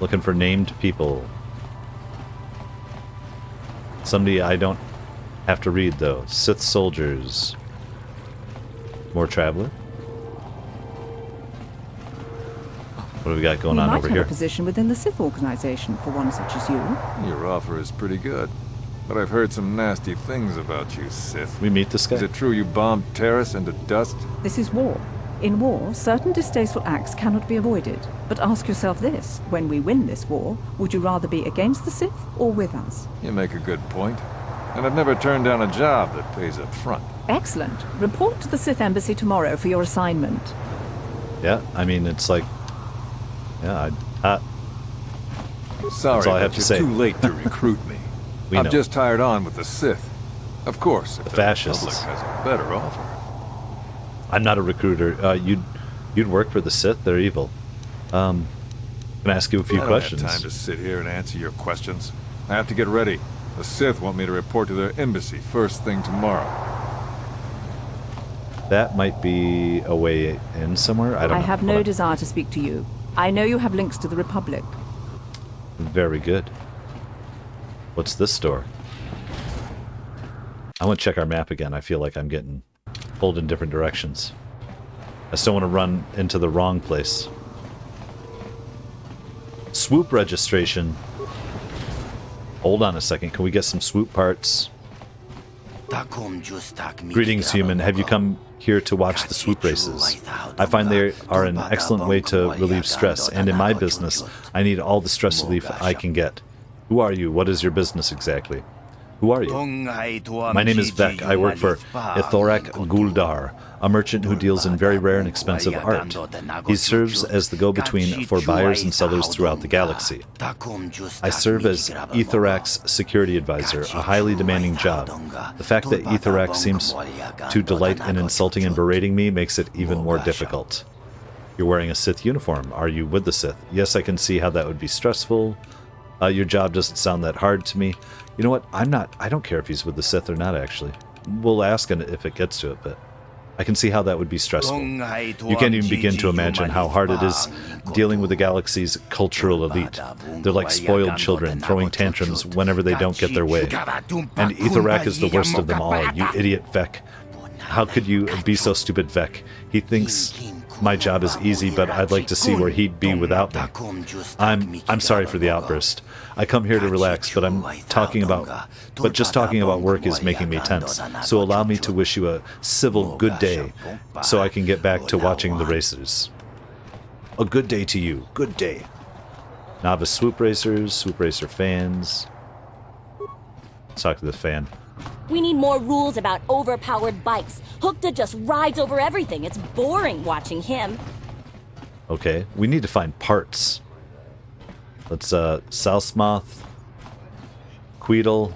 Looking for named people. Somebody I don't have to read, though. Sith soldiers. More traveler. What do we got going on over You might here? have a position within the Sith organization for one such as you. Your offer is pretty good. But I've heard some nasty things about you, Sith. We meet this guy. Is it true you bombed Terrace into dust? This is war. In war, certain distasteful acts cannot be avoided. But ask yourself this, when we win this war, would you rather be against the Sith or with us? You make a good point. And I've never turned down a job that pays up front. Excellent. Report to the Sith Embassy tomorrow for your assignment. Yeah, I mean, it's like... Yeah, Sorry, all I have but to you're say. too late to recruit me. We know. I've just hired on with the Sith. Of course, if The the fascists. Republic has a better offer. I'm not a recruiter. You'd work for the Sith. They're evil. Can I ask you a few I don't questions? have time to sit here and answer your questions. I have to get ready. The Sith want me to report to their embassy first thing tomorrow. That might be a way in somewhere. I don't know. I have Hold no on. desire to speak to you. I know you have links to the Republic. Very good. What's this door? I want to check our map again. I feel like I'm getting pulled in different directions. I still want to run into the wrong place. Swoop registration. Hold on a second. Can we get some swoop parts? Greetings, human. Have you come here to watch the swoop races? I find they are an excellent way to relieve stress, and in my business, I need all the stress relief I can get. Who are you? What is your business exactly? Who are you? My name is Vek. I work for Ithorak Guldar, a merchant who deals in very rare and expensive art. He serves as the go-between for buyers and sellers throughout the galaxy. I serve as Ithorak's security advisor, a highly demanding job. The fact that Ithorak seems to delight in insulting and berating me makes it even more difficult. You're wearing a Sith uniform. Are you with the Sith? Yes, I can see how that would be stressful. Your job doesn't sound that hard to me. You know what? I don't care if he's with the Sith or not, actually. We'll ask him if it gets to it, but I can see how that would be stressful. You can't even begin to imagine how hard it is dealing with the galaxy's cultural elite. They're like spoiled children, throwing tantrums whenever they don't get their way. And Ithorak is the worst of them all, you idiot Vek. How could you be so stupid, Vek? He thinks my job is easy, but I'd like to see where he'd be without me. I'm sorry for the outburst. I come here to relax, but just talking about work is making me tense. So allow me to wish you a civil good day so I can get back to watching the racers. A good day to you. Good day. Novice swoop racers, swoop racer fans. Let's talk to the fan. We need more rules about overpowered bikes. Hookta just rides over everything. It's boring watching him. Okay, we need to find parts. Let's, Southmoth, Queedle.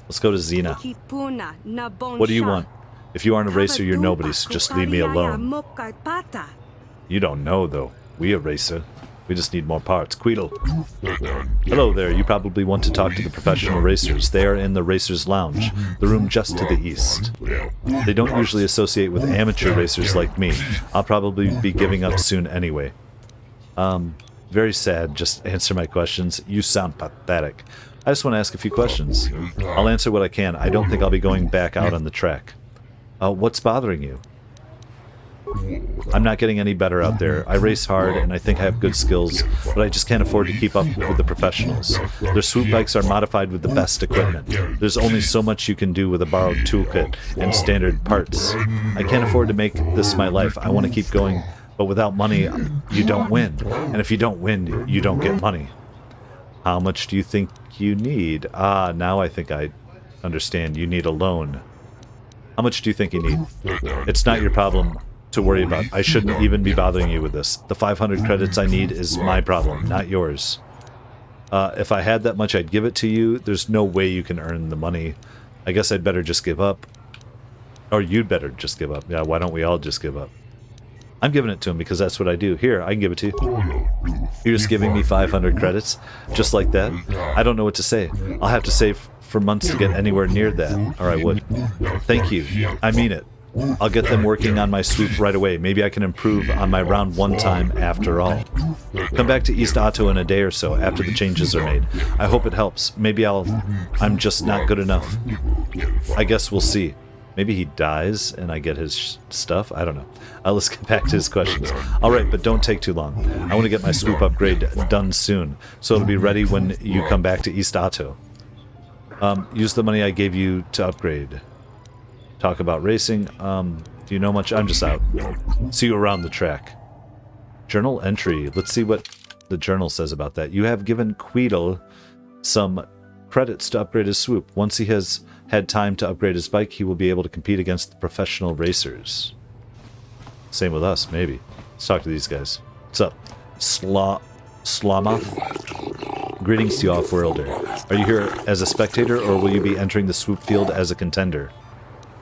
Let's go to Xena. What do you want? If you aren't a racer, you're nobody, so just leave me alone. You don't know, though. We a racer. We just need more parts. Queedle. Hello there. You probably want to talk to the professional racers. They are in the Racers Lounge, the room just to the east. They don't usually associate with amateur racers like me. I'll probably be giving up soon anyway. Very sad. Just answer my questions. You sound pathetic. I just want to ask a few questions. I'll answer what I can. I don't think I'll be going back out on the track. What's bothering you? I'm not getting any better out there. I race hard and I think I have good skills, but I just can't afford to keep up with the professionals. Their swoop bikes are modified with the best equipment. There's only so much you can do with a borrowed toolkit and standard parts. I can't afford to make this my life. I want to keep going, but without money, you don't win. And if you don't win, you don't get money. How much do you think you need? Now I think I understand. You need a loan. How much do you think you need? It's not your problem to worry about. I shouldn't even be bothering you with this. The 500 credits I need is my problem, not yours. If I had that much, I'd give it to you. There's no way you can earn the money. I guess I'd better just give up. Or you'd better just give up. Yeah, why don't we all just give up? I'm giving it to him because that's what I do. Here, I can give it to you. You're just giving me 500 credits? Just like that? I don't know what to say. I'll have to save for months to get anywhere near that. Or I would. Thank you. I mean it. I'll get them working on my swoop right away. Maybe I can improve on my round 1 time after all. Come back to East Ahto in a day or so after the changes are made. I hope it helps. Maybe I'm just not good enough. I guess we'll see. Maybe he dies and I get his stuff? I don't know. Let's get back to his questions. Alright, but don't take too long. I want to get my swoop upgrade done soon, so it'll be ready when you come back to East Ahto. Use the money I gave you to upgrade. Talk about racing. Do you know much? I'm just out. See you around the track. Journal entry. Let's see what the journal says about that. You have given Queedle some credits to upgrade his swoop. Once he has had time to upgrade his bike, he will be able to compete against the professional racers. Same with us, maybe. Let's talk to these guys. What's up? Slamoth? Greetings to you, Off-Worlder. Are you here as a spectator, or will you be entering the swoop field as a contender?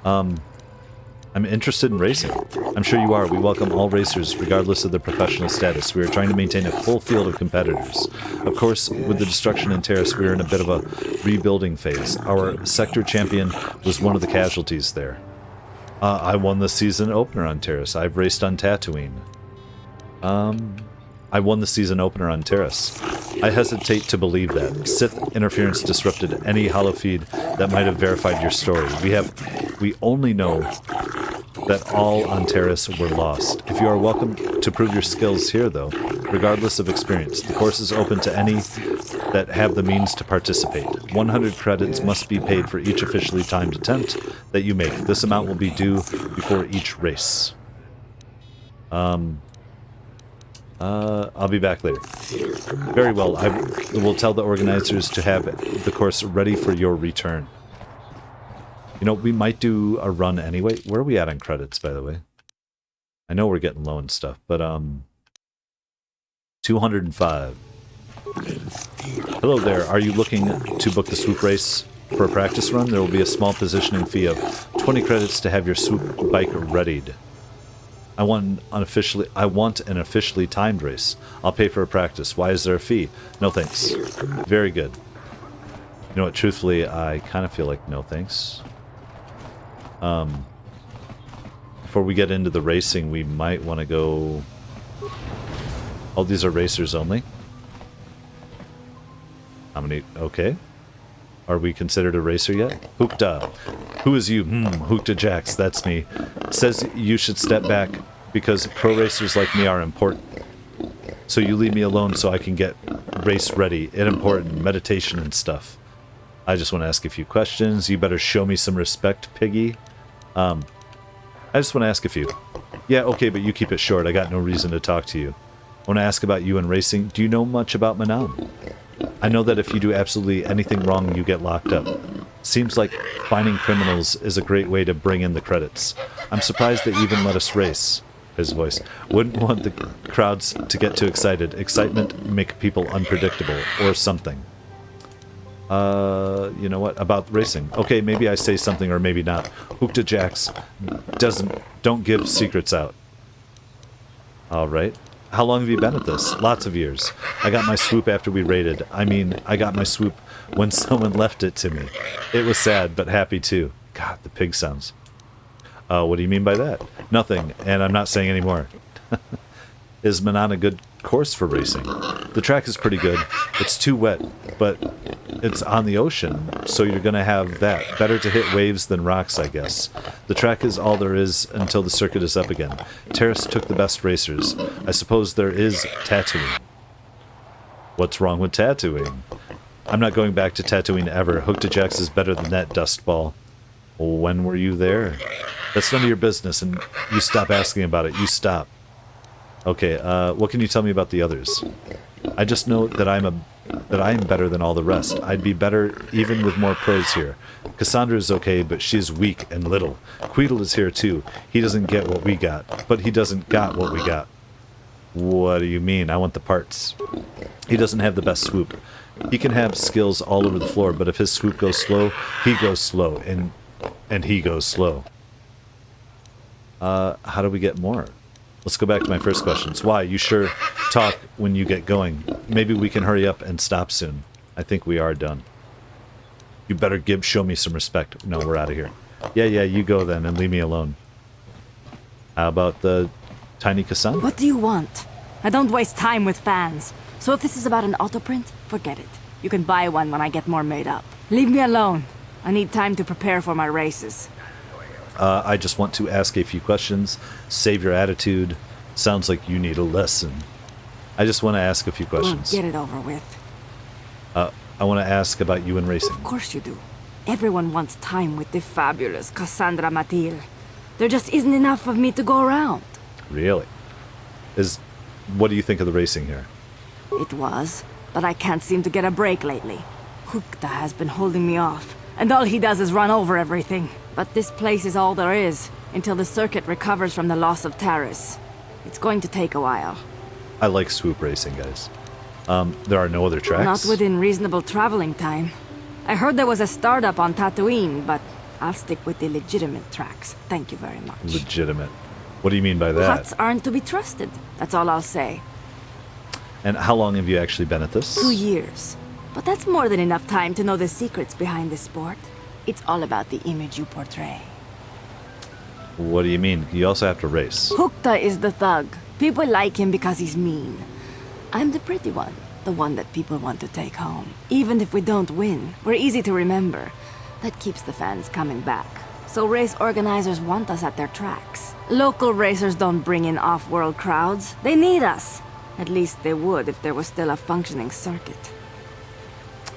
I'm interested in racing. I'm sure you are. We welcome all racers, regardless of their professional status. We are trying to maintain a full field of competitors. Of course, with the destruction in Terrace, we are in a bit of a rebuilding phase. Our sector champion was one of the casualties there. I won the season opener on Terrace. I've raced on Tatooine. I won the season opener on Terrace. I hesitate to believe that. Sith interference disrupted any holofeed that might have verified your story. We only know that all on Terrace were lost. If you are welcome to prove your skills here, though, regardless of experience, the course is open to any that have the means to participate. 100 credits must be paid for each officially timed attempt that you make. This amount will be due before each race. I'll be back later. Very well. I will tell the organizers to have the course ready for your return. You know, we might do a run anyway. Where are we at on credits, by the way? I know we're getting low and stuff, but 205. Hello there. Are you looking to book the swoop race for a practice run? There will be a small positioning fee of 20 credits to have your swoop bike readied. I want an officially timed race. I'll pay for a practice. Why is there a fee? No thanks. Very good. You know what, truthfully, I kind of feel like no thanks. Before we get into the racing, we might want to go... Oh, these are racers only? How many? Okay. Are we considered a racer yet? Hookta. Who is you? Hookta Jax, that's me. Says you should step back because pro racers like me are important. So you leave me alone so I can get race ready. It's important. Meditation and stuff. I just want to ask a few questions. You better show me some respect, piggy. I just want to ask a few. Yeah, okay, but you keep it short. I got no reason to talk to you. I want to ask about you and racing. Do you know much about Manaan? I know that if you do absolutely anything wrong, you get locked up. Seems like finding criminals is a great way to bring in the credits. I'm surprised they even let us race. His voice. Wouldn't want the crowds to get too excited. Excitement make people unpredictable, or something. You know what? About racing. Okay, maybe I say something or maybe not. Hookta Jax don't give secrets out. Alright. How long have you been at this? Lots of years. I got my swoop after we raided. I mean, I got my swoop when someone left it to me. It was sad, but happy too. God, the pig sounds. What do you mean by that? Nothing, and I'm not saying any more. Is Manaan a good course for racing? The track is pretty good. It's too wet, but it's on the ocean, so you're going to have that. Better to hit waves than rocks, I guess. The track is all there is until the circuit is up again. Terrace took the best racers. I suppose there is Tatooine. What's wrong with Tatooine? I'm not going back to Tatooine ever. Hookta Jax is better than that dust ball. When were you there? That's none of your business, and you stop asking about it. You stop. Okay, what can you tell me about the others? I just know that I'm that I am better than all the rest. I'd be better even with more pros here. Cassandra is okay, but she's weak and little. Queedle is here too. He doesn't get what we got, but he doesn't got what we got. What do you mean? I want the parts. He doesn't have the best swoop. He can have skills all over the floor, but if his swoop goes slow, he goes slow, and he goes slow. How do we get more? Let's go back to my first questions. Why? You sure talk when you get going. Maybe we can hurry up and stop soon. I think we are done. You better show me some respect. No, we're out of here. Yeah, you go then and leave me alone. How about the tiny Cassandra? What do you want? I don't waste time with fans. So if this is about an auto print, forget it. You can buy one when I get more made up. Leave me alone. I need time to prepare for my races. I just want to ask a few questions. Save your attitude. Sounds like you need a lesson. I just want to ask a few questions. Get it over with. I want to ask about you and racing. Of course you do. Everyone wants time with the fabulous Cassandra Matil. There just isn't enough of me to go around. Really? What do you think of the racing here? It was, but I can't seem to get a break lately. Hukta has been holding me off, and all he does is run over everything. But this place is all there is, until the circuit recovers from the loss of Taris. It's going to take a while. I like swoop racing, guys. There are no other tracks? Not within reasonable traveling time. I heard there was a startup on Tatooine, but I'll stick with the legitimate tracks. Thank you very much. Legitimate? What do you mean by that? Huts aren't to be trusted. That's all I'll say. And how long have you actually been at this? 2 years. But that's more than enough time to know the secrets behind this sport. It's all about the image you portray. What do you mean? You also have to race. Hukta is the thug. People like him because he's mean. I'm the pretty one, the one that people want to take home. Even if we don't win, we're easy to remember. That keeps the fans coming back. So race organizers want us at their tracks. Local racers don't bring in off-world crowds. They need us. At least they would if there was still a functioning circuit.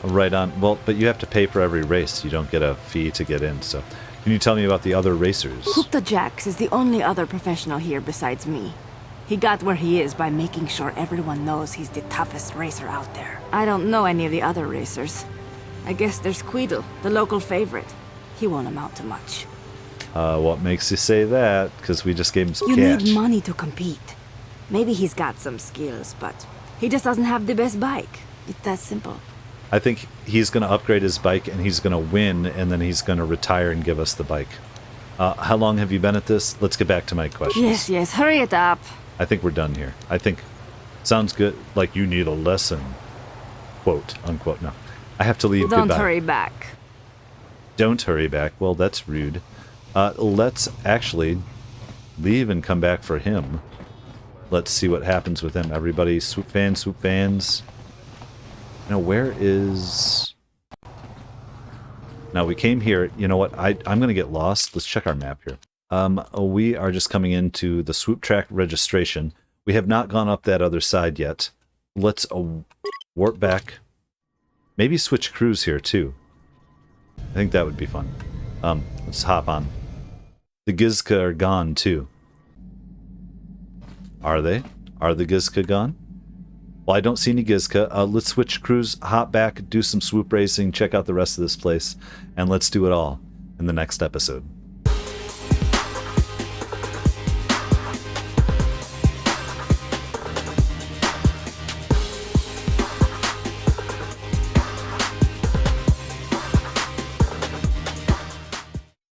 Right on. Well, but you have to pay for every race. You don't get a fee to get in, so... Can you tell me about the other racers? Hukta Jax is the only other professional here besides me. He got where he is by making sure everyone knows he's the toughest racer out there. I don't know any of the other racers. I guess there's Queedle, the local favorite. He won't amount to much. What makes you say that? Because we just gave him some You cash. need money to compete. Maybe he's got some skills, but he just doesn't have the best bike. It's that simple. I think he's going to upgrade his bike and he's going to win, and then he's going to retire and give us the bike. How long have you been at this? Let's get back to my questions. Yes, hurry it up. I think we're done here. I think... Sounds good. Like you need a lesson. Quote, unquote. No. I have to leave. Don't Goodbye. hurry back. Don't hurry back. Well, that's rude. Let's actually leave and come back for him. Let's see what happens with him. Everybody, swoop fans. Now, where is... Now, we came here. You know what? I'm going to get lost. Let's check our map here. We are just coming into the swoop track registration. We have not gone up that other side yet. Let's warp back. Maybe switch crews here, too. I think that would be fun. Let's hop on. The Gizka are gone, too. Are they? Are the Gizka gone? Well, I don't see any Gizka. Let's switch crews, hop back, do some swoop racing, check out the rest of this place, and let's do it all in the next episode.